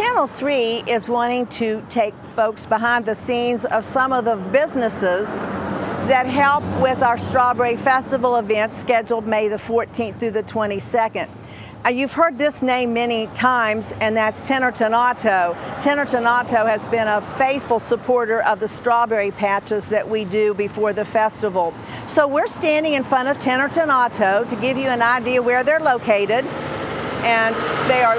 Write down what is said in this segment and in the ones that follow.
Channel 3 is wanting to take folks behind the scenes of some of the businesses that help with our Strawberry Festival event scheduled May the 14th through the 22nd. You've heard this name many times, and that's Tennerton Auto. Tennerton Auto has been a faithful supporter of the strawberry patches that we do before the festival. So we're standing in front of Tennerton Auto to give you an idea where they're located. And they are,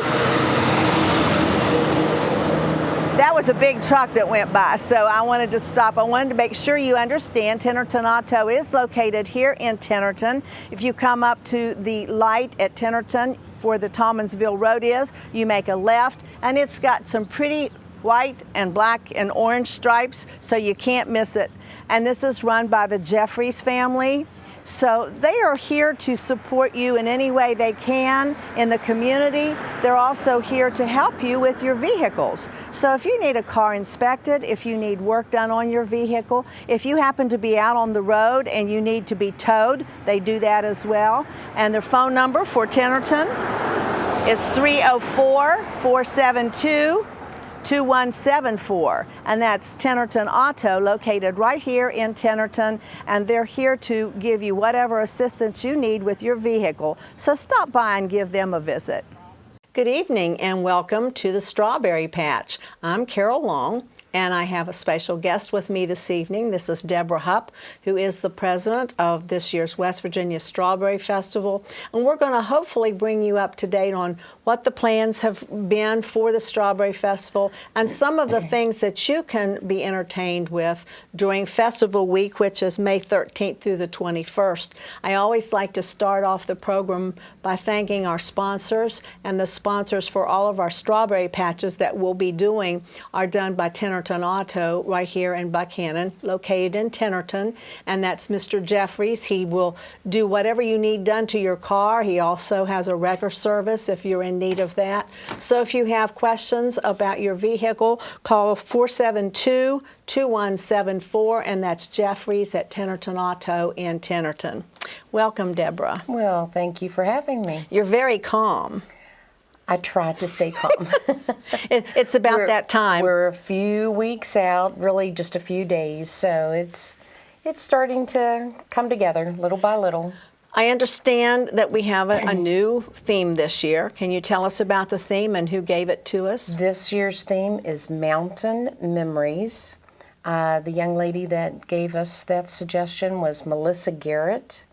that was a big truck that went by, so I wanted to stop. I wanted to make sure you understand Tennerton Auto is located here in Tennerton. If you come up to the light at Tennerton where the Tolmansville Road is, you make a left, and it's got some pretty white and black and orange stripes, so you can't miss it. And this is run by the Jeffries family. So they are here to support you in any way they can in the community. They're also here to help you with your vehicles. So if you need a car inspected, if you need work done on your vehicle, if you happen to be out on the road and you need to be towed, they do that as well. And their phone number for Tennerton is 304-472-2174, and that's Tennerton Auto, located right here in Tennerton, and they're here to give you whatever assistance you need with your vehicle. So stop by and give them a visit. Good evening and welcome to the Strawberry Patch. I'm Carol Long, and I have a special guest with me this evening. This is Deborah Hupp, who is the president of this year's West Virginia Strawberry Festival. And we're going to hopefully bring you up to date on what the plans have been for the Strawberry Festival and some of the things that you can be entertained with during Festival Week, which is May 13th through the 21st. I always like to start off the program by thanking our sponsors, and the sponsors for all of our strawberry patches that we'll be doing are done by Tennerton Auto right here in Buckhannon, located in Tennerton, and that's Mr. Jeffries. He will do whatever you need done to your car. He also has a wrecker service if you're in need of that. So if you have questions about your vehicle, call 472-2174, and that's Jeffries at Tennerton Auto in Tennerton. Welcome, Deborah. Well, thank you for having me. You're very calm. I tried to stay calm. It's about that time. We're a few weeks out, really just a few days, so it's starting to come together little by little. I understand that we have a new theme this year. Can you tell us about the theme and who gave it to us? This year's theme is Mountain Memories. The young lady that gave us that suggestion was Melissa Garrett.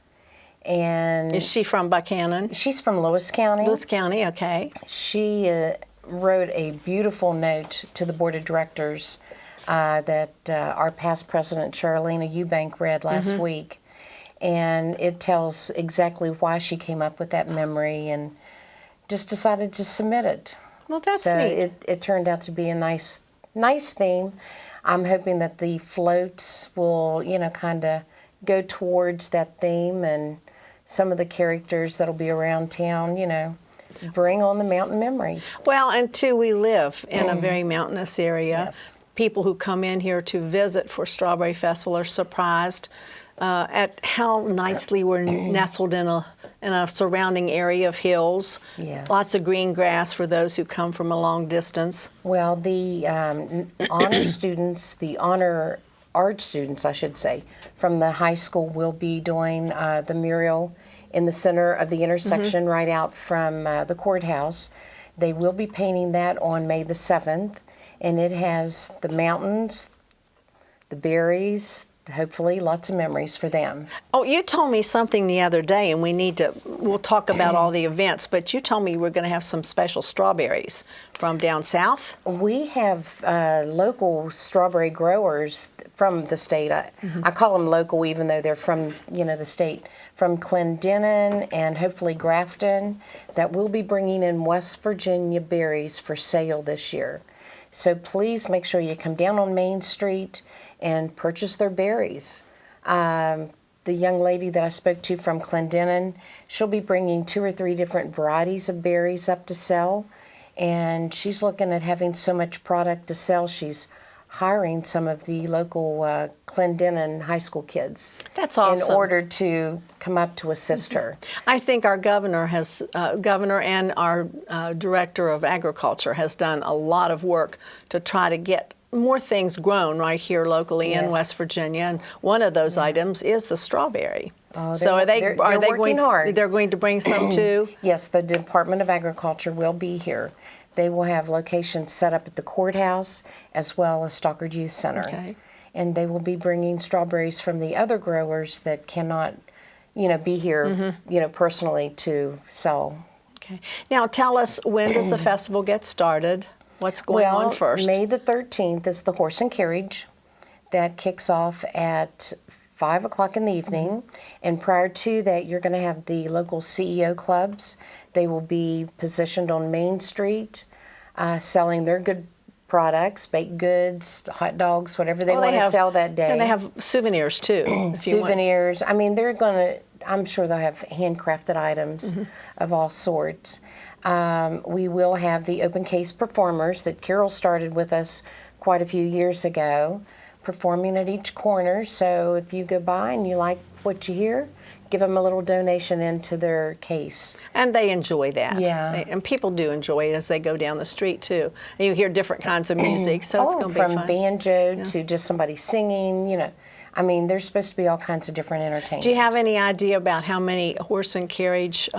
And is she from Buckhannon? She's from Lewis County. Lewis County, okay. She wrote a beautiful note to the board of directors that our past president, Charlena Eubank, read last week. And it tells exactly why she came up with that memory and just decided to submit it. Well, that's so neat. It turned out to be a nice theme. I'm hoping that the floats will, kind of go towards that theme, and some of the characters that'll be around town, bring on the mountain memories. Well, and too, we live in a very mountainous area. Yes. People who come in here to visit for Strawberry Festival are surprised at how nicely we're nestled in a surrounding area of hills. Yes. Lots of green grass for those who come from a long distance. Well, the honor students, the honor art students, I should say, from the high school will be doing the mural in the center of the intersection right out from the courthouse. They will be painting that on May the 7th, and it has the mountains, the berries, hopefully lots of memories for them. Oh, you told me something the other day, and we'll talk about all the events, but you told me we're going to have some special strawberries from down south. We have local strawberry growers from the state. I call them local even though they're from, the state, from Clendenin and hopefully Grafton, that will be bringing in West Virginia berries for sale this year. So please make sure you come down on Main Street and purchase their berries. The young lady that I spoke to from Clendenin, she'll be bringing 2 or 3 different varieties of berries up to sell, and she's looking at having so much product to sell. She's hiring some of the local Clendenin high school kids. That's awesome. In order to come up to assist her. I think our governor and our director of agriculture has done a lot of work to try to get more things grown right here locally in West Virginia, and one of those items is the strawberry. Oh, so are they working going hard. They're going to bring some too? Yes, the Department of Agriculture will be here. They will have locations set up at the courthouse as well as Stockard Youth Center. Okay. And they will be bringing strawberries from the other growers that cannot, be here, personally to sell. Okay. Now tell us, when does the festival get started? What's going on first? May the 13th is the horse and carriage. That kicks off at 5 o'clock in the evening. And prior to that, you're going to have the local CEO clubs. They will be positioned on Main Street, selling their good products, baked goods, hot dogs, whatever they want to sell that day. And they have souvenirs too. Souvenirs. I mean, I'm sure they'll have handcrafted items of all sorts. We will have the open case performers that Carol started with us quite a few years ago, performing at each corner. So if you go by and you like what you hear, give them a little donation into their case. And they enjoy that. Yeah. And people do enjoy it as they go down the street too. And you hear different kinds of music, so it's going to be fun. From banjo to just somebody singing, I mean, there's supposed to be all kinds of different entertainment. Do you have any idea about how many horse and carriage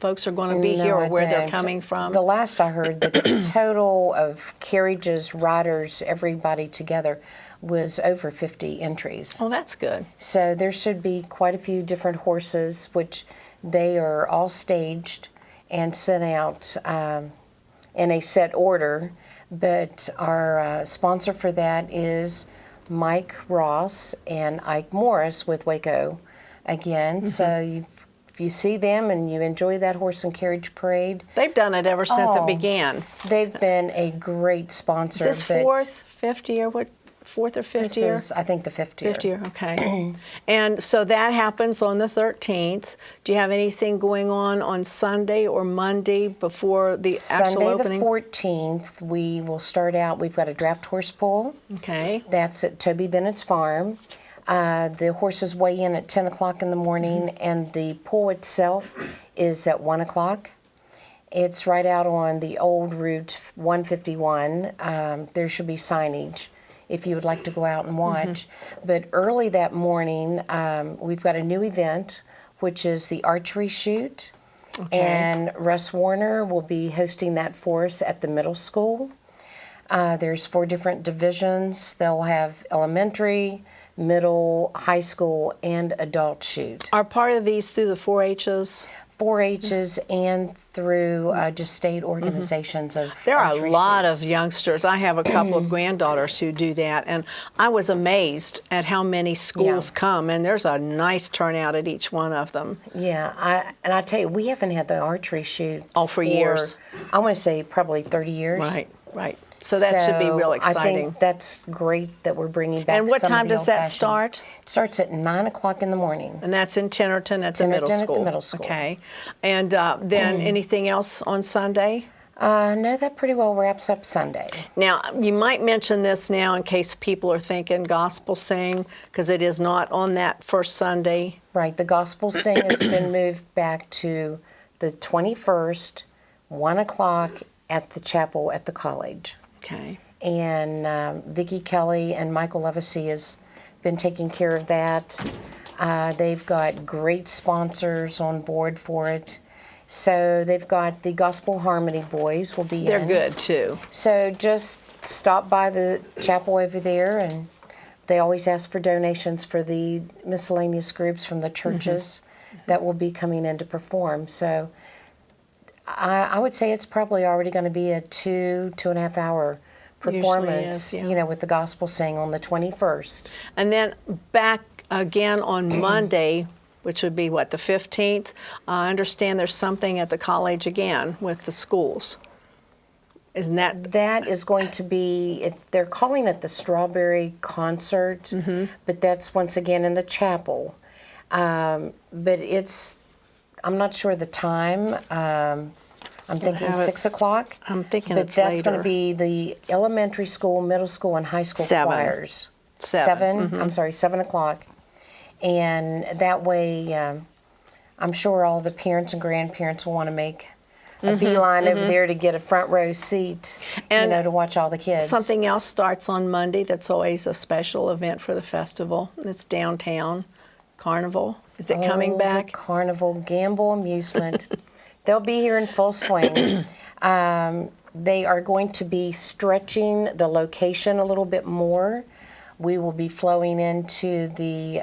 folks are going to be here, or where they're coming from? The last I heard, the total of carriages, riders, everybody together was over 50 entries. Oh, that's good. So there should be quite a few different horses, which they are all staged and sent out in a set order. But our sponsor for that is Mike Ross and Ike Morris with Waco again. So if you see them and you enjoy that horse and carriage parade. They've done it ever since it began. They've been a great sponsor. Is this fourth, fifth year? What? Fourth or fifth year? This is, I think, the fifth year. Fifth year, okay. And so that happens on the 13th. Do you have anything going on Sunday or Monday before the actual opening? Sunday the 14th, we will start out. We've got a draft horse pull. Okay. That's at Toby Bennett's farm. The horses weigh in at 10 o'clock in the morning, and the pull itself is at 1 o'clock. It's right out on the old Route 151. There should be signage if you would like to go out and watch. But early that morning, we've got a new event, which is the archery shoot. Okay. And Russ Warner will be hosting that for us at the middle school. There's 4 different divisions. They'll have elementary, middle, high school, and adult shoot. Are part of these through the 4-H's? 4-H's and through just state organizations of There are a lot of youngsters. I have a couple of granddaughters who do that, and I was amazed at how many schools come, and there's a nice turnout at each one of them. Yeah, I tell you, we haven't had the archery shoot for years. I want to say probably 30 years. Right. So that should be real exciting. I think that's great that we're bringing back. And what some time of the does that old-fashioned. start? It starts at 9 o'clock in the morning. And that's in Tennerton at the middle school. At the middle school. Okay. And then anything else on Sunday? No, that pretty well wraps up Sunday. Now, you might mention this now in case people are thinking gospel sing, because it is not on that first Sunday. Right. The gospel sing has been moved back to the 21st, 1 o'clock at the chapel at the college. Okay. And Vicki Kelly and Michael Levacy has been taking care of that. They've got great sponsors on board for it. So they've got the Gospel Harmony Boys will be They're good too. So just stop by the chapel over there, and they always ask for donations for the miscellaneous groups from the churches that will be coming in to perform. So I would say it's probably already going to be a 2.5 hour performance, with the gospel sing on the 21st. And then back again on Monday, which would be what, the 15th? I understand there's something at the college again with the schools. Isn't that? That is going to be, they're calling it the Strawberry Concert, but that's once again in the chapel. But I'm not sure the time. I'm thinking have it- 6 o'clock. I'm thinking but it's that's going later. to be the elementary school, middle school, and high school 7. choirs. 7. I'm sorry, 7 o'clock. And that way, I'm sure all the parents and grandparents will want to make a beeline over there to get a front row seat, And to watch all the kids. Something else starts on Monday that's always a special event for the festival. It's downtown carnival. Is it coming back? The Carnival Gamble Amusement. They'll be here in full swing. They are going to be stretching the location a little bit more. We will be flowing into the,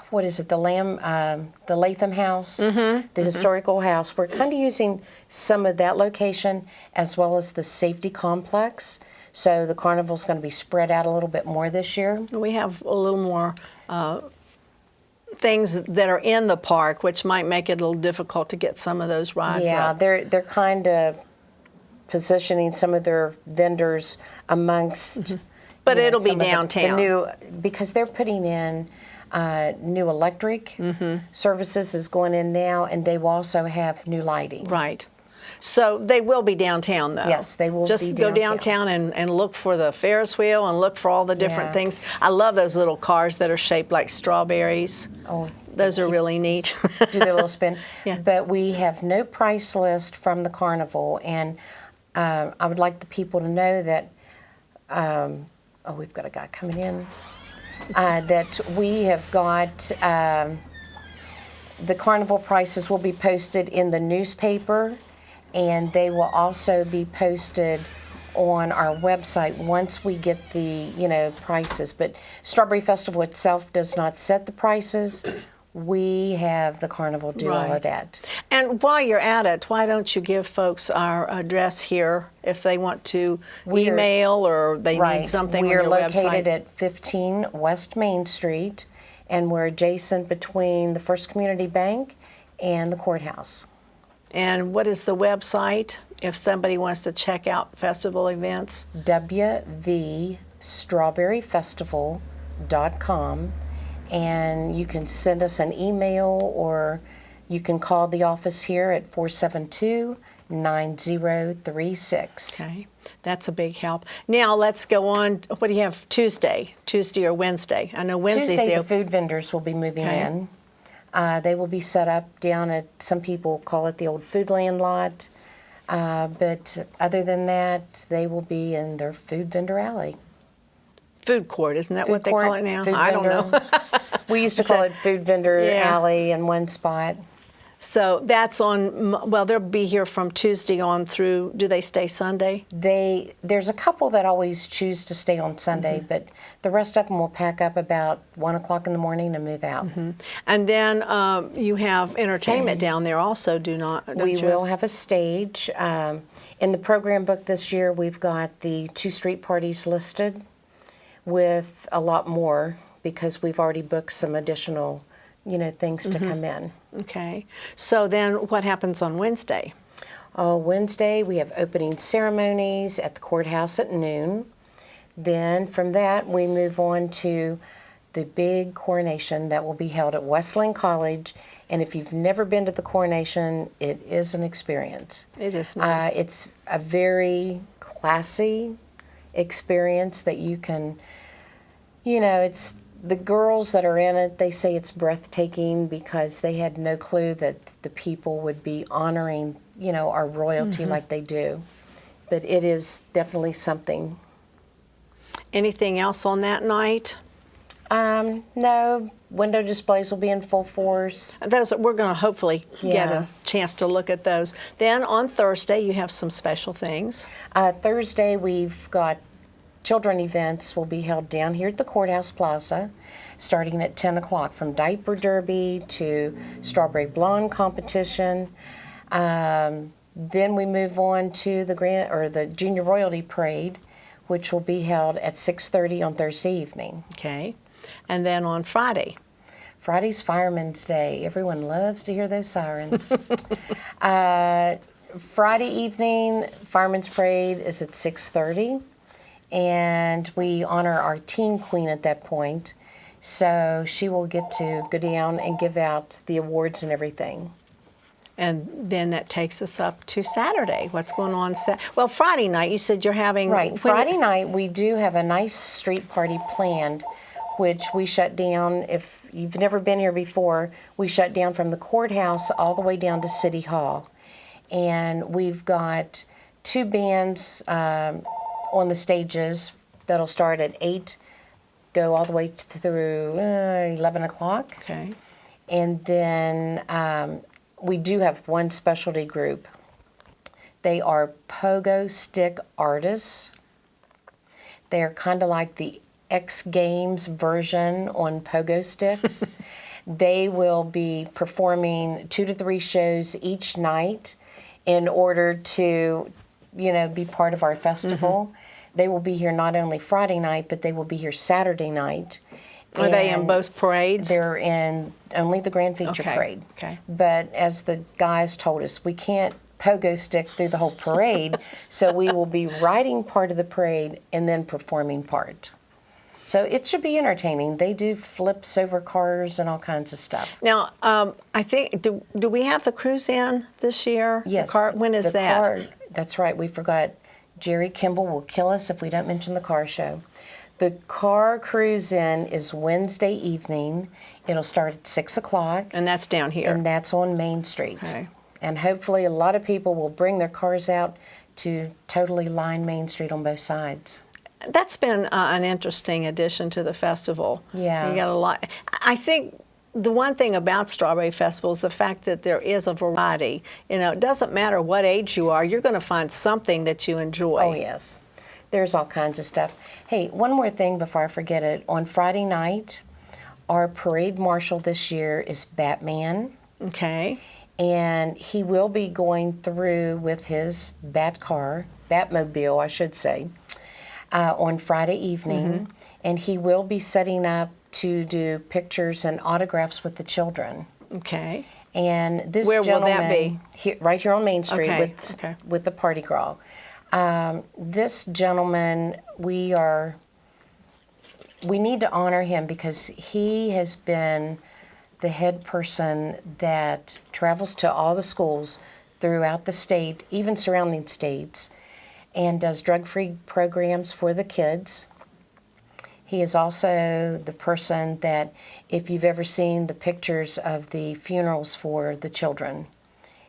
what is it, the Latham House, the historical house. We're kind of using some of that location as well as the safety complex. So the carnival's going to be spread out a little bit more this year. We have a little more things that are in the park, which might make it a little difficult to get some of those rides up. They're kind of positioning some of their vendors amongst. But it'll be some of downtown. The new, because they're putting in new electric services is going in now, and they will also have new lighting. Right. So they will be downtown, though. Yes, they will Just be go downtown. downtown and look for the Ferris wheel and look for all the different Yeah. things. I love those little cars that are shaped like strawberries. Oh, Those are really neat. do their little spin. Yeah. But we have no price list from the carnival, and I would like the people to know that, we've got a guy coming in, that we have got, the carnival prices will be posted in the newspaper, and they will also be posted on our website once we get the, prices. But Strawberry Festival itself does not set the prices. We have the carnival do all of Right. that. And while you're at it, why don't you give folks our address here if they want to email or they need something We are on your located website? at 15 West Main Street, and we're adjacent between the First Community Bank and the courthouse. And what is the website if somebody wants to check out festival events? wvstrawberryfestival.com, and you can send us an email or you can call the office here at 472-9036. Okay, that's a big help. Now let's go on. What do you have Tuesday or Wednesday? I know Wednesday's Tuesday, the the food vendors will be moving Okay. in. They will be set up down at, some people call it the old Foodland lot. But other than that, they will be in their food vendor alley. food court, isn't that Food what they court, call it now? food I don't vendor. know. We used to call it food vendor Yeah. alley in one spot. So that's on, well, they'll be here from Tuesday on through, do they stay Sunday? There's a couple that always choose to stay on Sunday, but the rest of them will pack up about 1 o'clock in the morning and move out. And then you have entertainment down there also, don't We you? will have a stage. In the program book this year, we've got the 2 street parties listed with a lot more because we've already booked some additional, things to come in. Okay. So then what happens on Wednesday? Wednesday, we have opening ceremonies at the courthouse at noon. Then from that, we move on to the big coronation that will be held at Wesleyan College. And if you've never been to the coronation, it is an experience. It is nice. It's a very classy experience that you can, it's the girls that are in it, they say it's breathtaking because they had no clue that the people would be honoring, our royalty like they do. But it is definitely something. Anything else on that night? No, window displays will be in full force. We're going to hopefully get Yeah. a chance to look at those. Then on Thursday, you have some special things. Thursday, we've got children events will be held down here at the Courthouse Plaza, starting at 10 o'clock, from diaper derby to strawberry blonde competition. Then we move on to the Junior Royalty Parade, which will be held at 6:30 on Thursday evening. Okay. And then on Friday. Friday's Fireman's Day. Everyone loves to hear those sirens. Friday evening, Fireman's Parade is at 6:30, and we honor our teen queen at that point. So she will get to go down and give out the awards and everything. And then that takes us up to Saturday. What's going on? Well, Friday night, you said you're having... Right. Friday night, we do have a nice street party planned, which we shut down. If you've never been here before, we shut down from the courthouse all the way down to City Hall. And we've got 2 bands on the stages that'll start at 8, go all the way through 11 o'clock. Okay. And then we do have one specialty group. They are pogo stick artists. They're kind of like the X Games version on pogo sticks. They will be performing 2 to 3 shows each night in order to, be part of our festival. They will be here not only Friday night, but they will be here Saturday night. Are they in both parades? They're in only the Grand Feature Parade. Okay. But as the guys told us, we can't pogo stick through the whole parade, so we will be riding part of the parade and then performing part. So it should be entertaining. They do flips over cars and all kinds of stuff. Now, I think, do we have the cruise in this year? Yes. When is that? That's right. We forgot. Jerry Kimball will kill us if we don't mention the car show. The car cruise in is Wednesday evening. It'll start at 6 o'clock. And that's down here. And that's on Main Street. Okay. And hopefully a lot of people will bring their cars out to totally line Main Street on both sides. That's been an interesting addition to the festival. Yeah. You got a lot. I think the one thing about Strawberry Festival is the fact that there is a variety. It doesn't matter what age you are, you're going to find something that you enjoy. Oh, yes. There's all kinds of stuff. Hey, one more thing before I forget it. On Friday night, our parade marshal this year is Batman. Okay. And he will be going through with his Batmobile, I should say, on Friday evening. And he will be setting up to do pictures and autographs with the children. Okay. And this Where gentleman, will that be? Right here on Main Street Okay. with the party girl. This gentleman, we need to honor him because he has been the head person that travels to all the schools throughout the state, even surrounding states, and does drug-free programs for the kids. He is also the person that, if you've ever seen the pictures of the funerals for the children,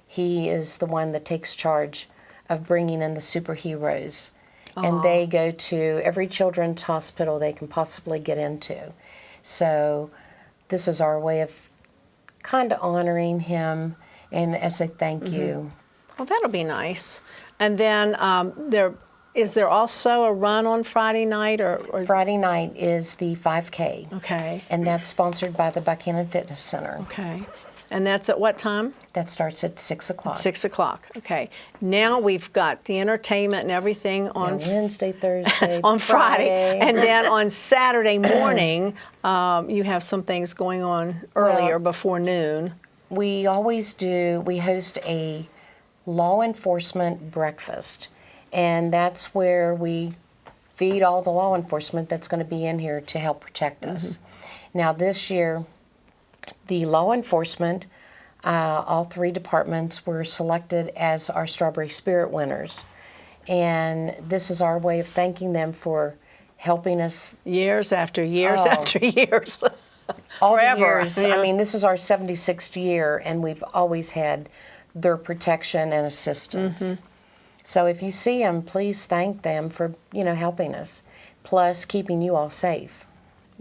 he is the one that takes charge of bringing in the superheroes. And they go to every children's hospital they can possibly get into. So this is our way of kind of honoring him and as a thank you. Well, that'll be nice. And then is there also a run on Friday night? Or Friday night is the 5K. Okay. And that's sponsored by the Buchanan Fitness Center. Okay. And that's at what time? That starts at 6 o'clock. 6 o'clock. Okay. Now we've got the entertainment and everything on Wednesday, Thursday, on Friday. And then on Saturday morning, you have some things going on earlier before noon. We always do. We host a law enforcement breakfast. And that's where we feed all the law enforcement that's going to be in here to help protect us. Now this year, the law enforcement, all 3 departments were selected as our Strawberry Spirit winners. And this is our way of thanking them for helping us. Years after years after years. All Forever. years. I mean, this is our 76th year, and we've always had their protection and assistance. So if you see them, please thank them for, helping us, plus keeping you all safe.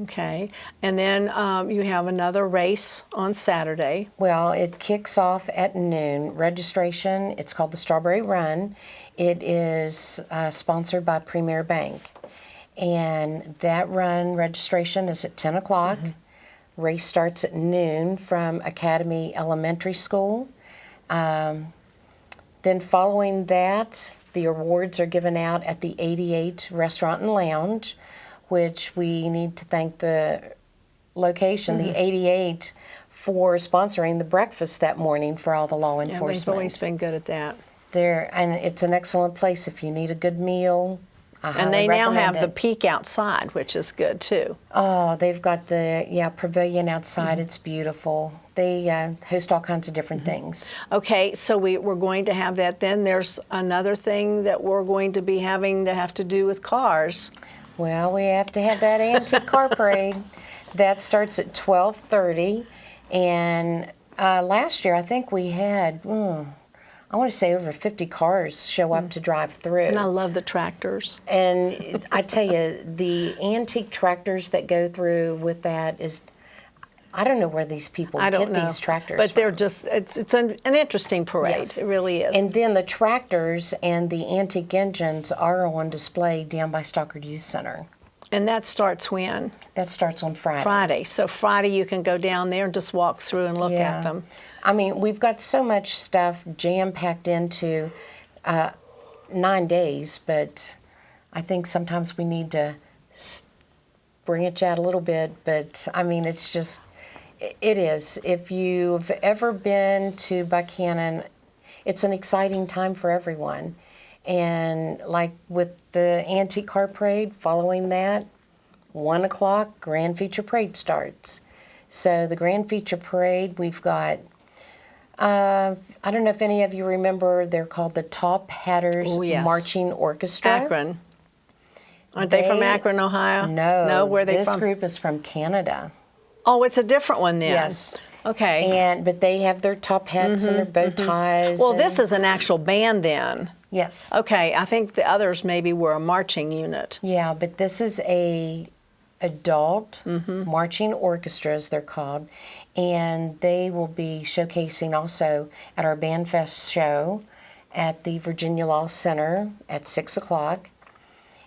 Okay. And then you have another race on Saturday. Well, it kicks off at noon. Registration, it's called the Strawberry Run. It is sponsored by Premier Bank. And that run registration is at 10 o'clock. Race starts at noon from Academy Elementary School. Then following that, the awards are given out at the 88 Restaurant and Lounge, which we need to thank the location, the 88, for sponsoring the breakfast that morning for all the law enforcement. They've always been good at that. And it's an excellent place if you need a good meal. And they now have the peak outside, which is good too. Oh, they've got the pavilion outside. It's beautiful. they host all kinds of different things. Okay, so we're going to have that then. There's another thing that we're going to be having that have to do with cars. Well, we have to have that antique car parade. That starts at 12:30, and last year I think we had, I want to say over 50 cars show up to drive through. And I love the tractors. And I tell you, the antique tractors that go through with that is, I don't know where these people get these tractors but from. they're just, it's an interesting parade. Yes. It really is. And then the tractors and the antique engines are on display down by Stockard Youth Center. And that starts when? That starts on Friday. Friday. So Friday you can go down there and just walk through and look Yeah. at them. I mean, we've got so much stuff jam-packed into 9 days, but I think sometimes we need to branch out a little bit. But, I mean, it's just, it is. If you've ever been to Buchanan, it's an exciting time for everyone. And like with the Antique Car Parade, following that, 1 o'clock, Grand Feature Parade starts. So the Grand Feature Parade, we've got, I don't know if any of you remember, they're called the Top Hatters Marching Orchestra. Akron. Aren't they from Akron, Ohio? No. Where are they this from? group is from Canada. Oh, it's a different one then. Yes. Okay. But they have their top hats and their bow ties. Well, and, this is an actual band then. Yes. Okay, I think the others maybe were a marching unit. Yeah, but this is a adult marching orchestra, as they're called, and they will be showcasing also at our Band Fest show at the Virginia Law Center at 6 o'clock.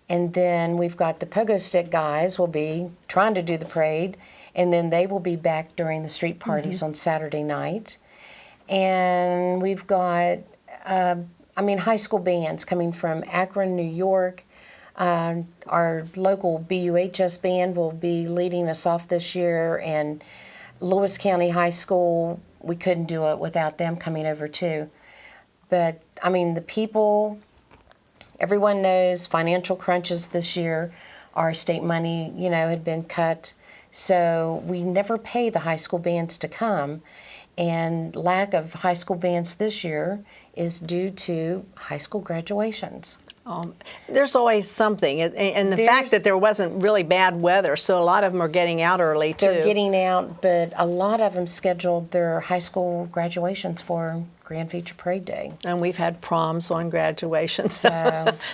And then we've got the Pogo Stick guys will be trying to do the parade, and then they will be back during the street parties on Saturday night. And we've got, high school bands coming from Akron, New York. Our local BUHS band will be leading us off this year, and Lewis County High School, we couldn't do it without them coming over too. But, I mean, the people, everyone knows financial crunches this year. Our state money, had been cut. So we never pay the high school bands to come. And lack of high school bands this year is due to high school graduations. There's always something, and the fact that there wasn't really bad weather, so a lot of them are getting out early too. They're getting out, but a lot of them scheduled their high school graduations for Grand Feature Parade Day. And we've had proms on graduation, so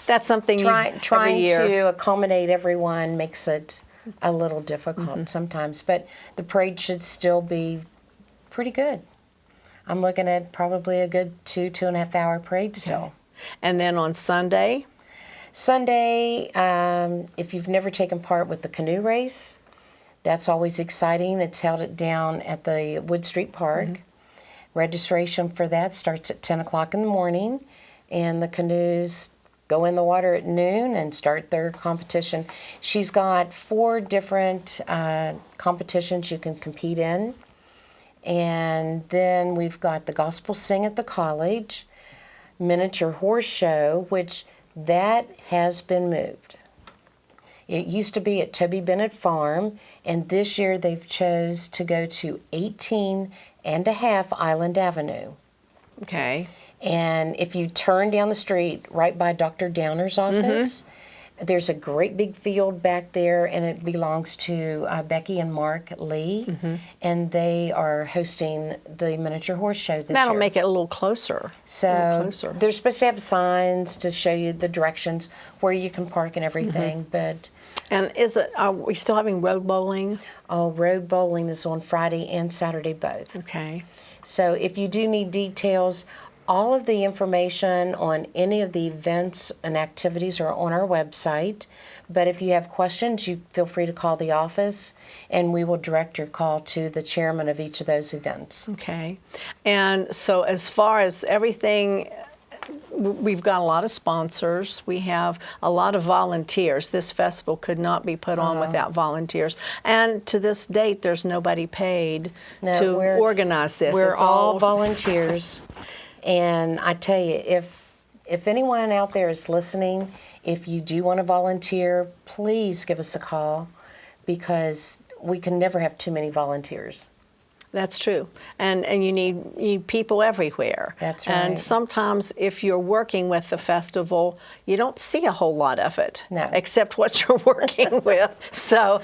that's something trying every year. to accommodate everyone makes it a little difficult sometimes, but the parade should still be pretty good. I'm looking at probably a good 2.5 hour parade still. And then on Sunday? Sunday, if you've never taken part with the canoe race, that's always exciting. It's held down at the Wood Street Park. Registration for that starts at 10 o'clock in the morning, and the canoes go in the water at noon and start their competition. She's got 4 different competitions you can compete in. And then we've got the Gospel Sing at the college, miniature horse show, which that has been moved. It used to be at Toby Bennett Farm, and this year they've chose to go to 18.5 Island Avenue. Okay. And if you turn down the street right by Dr. Downer's office, there's a great big field back there, and it belongs to Becky and Mark Lee, and they are hosting the miniature horse show this year. That'll make it a little closer. So they're supposed to have signs to show you the directions where you can park and everything, but... And are we still having road bowling? Oh, road bowling is on Friday and Saturday both. Okay. So if you do need details, all of the information on any of the events and activities are on our website. But if you have questions, you feel free to call the office, and we will direct your call to the chairman of each of those events. Okay. And so as far as everything, we've got a lot of sponsors. We have a lot of volunteers. This festival could not be put on without volunteers. And to this date, there's nobody paid to organize this. We're all volunteers. And I tell you, if anyone out there is listening, if you do want to volunteer, please give us a call, because we can never have too many volunteers. That's true. And you need people everywhere. That's right. And sometimes if you're working with the festival, you don't see a whole lot of it, no. except what you're working with. So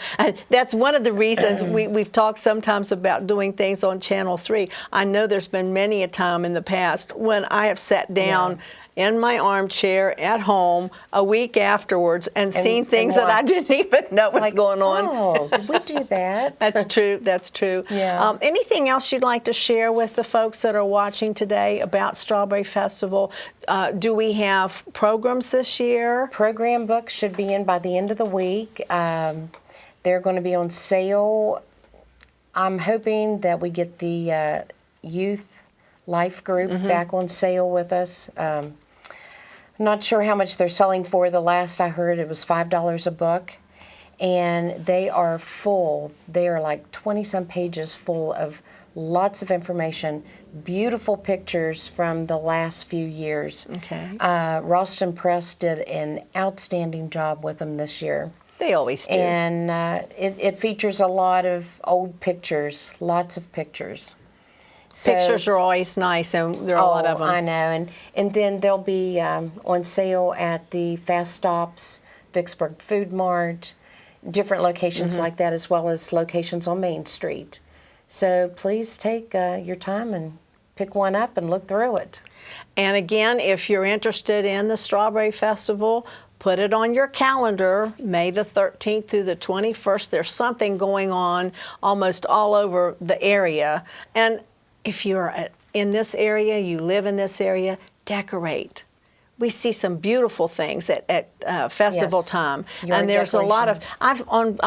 that's one of the reasons we've talked sometimes about doing things on Channel 3. I know there's been many a time in the past when I have sat down in my armchair at home a week afterwards and seen things that I didn't even know was going on. Oh, did we do that? That's true. That's true. Yeah. Anything else you'd like to share with the folks that are watching today about Strawberry Festival? Do we have programs this year? Program books should be in by the end of the week. They're going to be on sale. I'm hoping that we get the youth life group back on sale with us. Not sure how much they're selling for. The last I heard it was $5 a book. And they are full. They are like 20-some pages full of lots of information, beautiful pictures from the last few years. Okay. Ralston Press did an outstanding job with them this year. They always do. And it features a lot of old pictures, lots of pictures. So, pictures are always nice, and there are a lot of them. I know. And then they'll be on sale at the Fast Stops, Vicksburg Food Mart, different locations like that, as well as locations on Main Street. So please take your time and pick one up and look through it. And again, if you're interested in the Strawberry Festival, put it on your calendar, May the 13th through the 21st. There's something going on almost all over the area. And if you're in this area, you live in this area, decorate. We see some beautiful things at festival time, and there's a lot of. I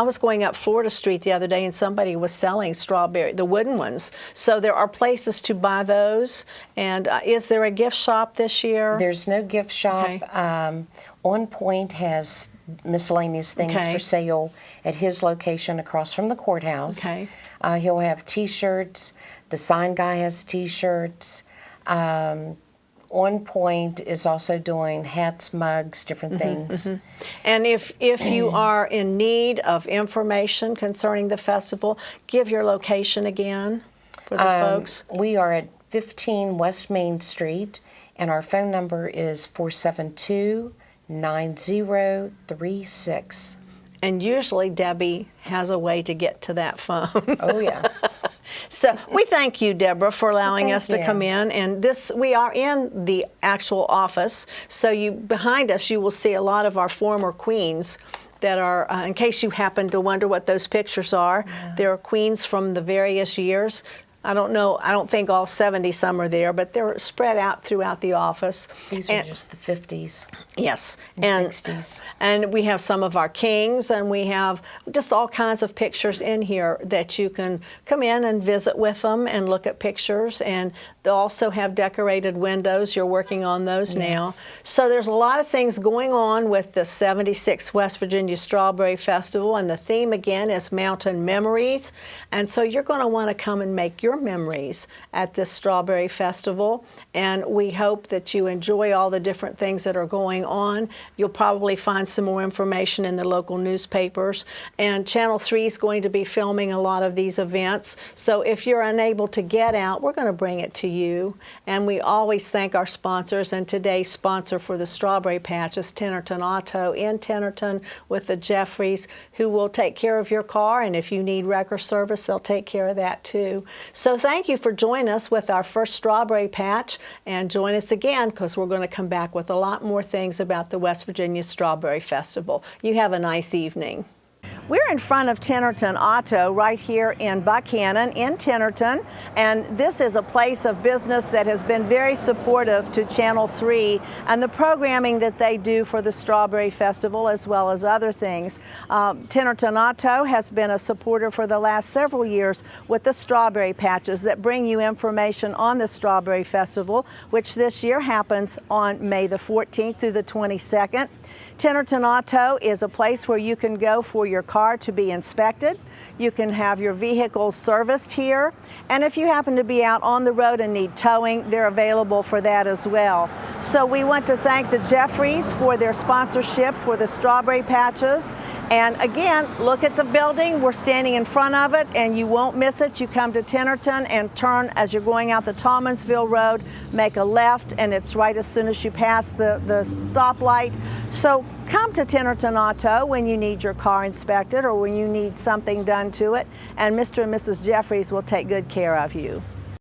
was going up Florida Street the other day, and somebody was selling the wooden ones. So there are places to buy those. And is there a gift shop this year? There's no gift shop. Okay. On Point has miscellaneous things for sale at his location across from the courthouse. Okay. He'll have T-shirts. The sign guy has T-shirts. On Point is also doing hats, mugs, different things. And if you are in need of information concerning the festival, give your location again for the folks. We are at 15 West Main Street, and our phone number is 472-9036. And usually Debbie has a way to get to that phone. Oh, yeah. So we thank you, Deborah, for allowing us to come in. And we are in the actual office. So behind us, you will see a lot of our former queens that are, in case you happen to wonder what those pictures are, they're queens from the various years. I don't know, I don't think all 70 some are there, but they're spread out throughout the office. These are just the 50s. Yes. And 60s. And we have some of our kings, and we have just all kinds of pictures in here that you can come in and visit with them and look at pictures. And they'll also have decorated windows. You're working on those now. So there's a lot of things going on with the 76th West Virginia Strawberry Festival, and the theme again is Mountain Memories. And so you're going to want to come and make your memories at this Strawberry Festival, and we hope that you enjoy all the different things that are going on. You'll probably find some more information in the local newspapers, and Channel 3 is going to be filming a lot of these events, so if you're unable to get out, we're going to bring it to you. And we always thank our sponsors, and today's sponsor for the Strawberry Patch is Tennerton Auto in Tennerton with the Jeffries, who will take care of your car, and if you need wrecker service, they'll take care of that too. So thank you for joining us with our first Strawberry Patch, and join us again because we're going to come back with a lot more things about the West Virginia Strawberry Festival. You have a nice evening. We're in front of Tennerton Auto right here in Buckhannon in Tennerton, and this is a place of business that has been very supportive to Channel 3 and the programming that they do for the Strawberry Festival as well as other things. Tennerton Auto has been a supporter for the last several years with the Strawberry Patches that bring you information on the Strawberry Festival, which this year happens on May the 14th through the 22nd. Tennerton Auto is a place where you can go for your car to be inspected. You can have your vehicle serviced here. And if you happen to be out on the road and need towing, they're available for that as well. So we want to thank the Jeffries for their sponsorship for the Strawberry Patches. And again, look at the building. We're standing in front of it, and you won't miss it. You come to Tennerton and turn as you're going out the Tallmansville Road, make a left, and it's right as soon as you pass the stoplight. So come to Tennerton Auto when you need your car inspected or when you need something done to it, and Mr. and Mrs. Jeffries will take good care of you.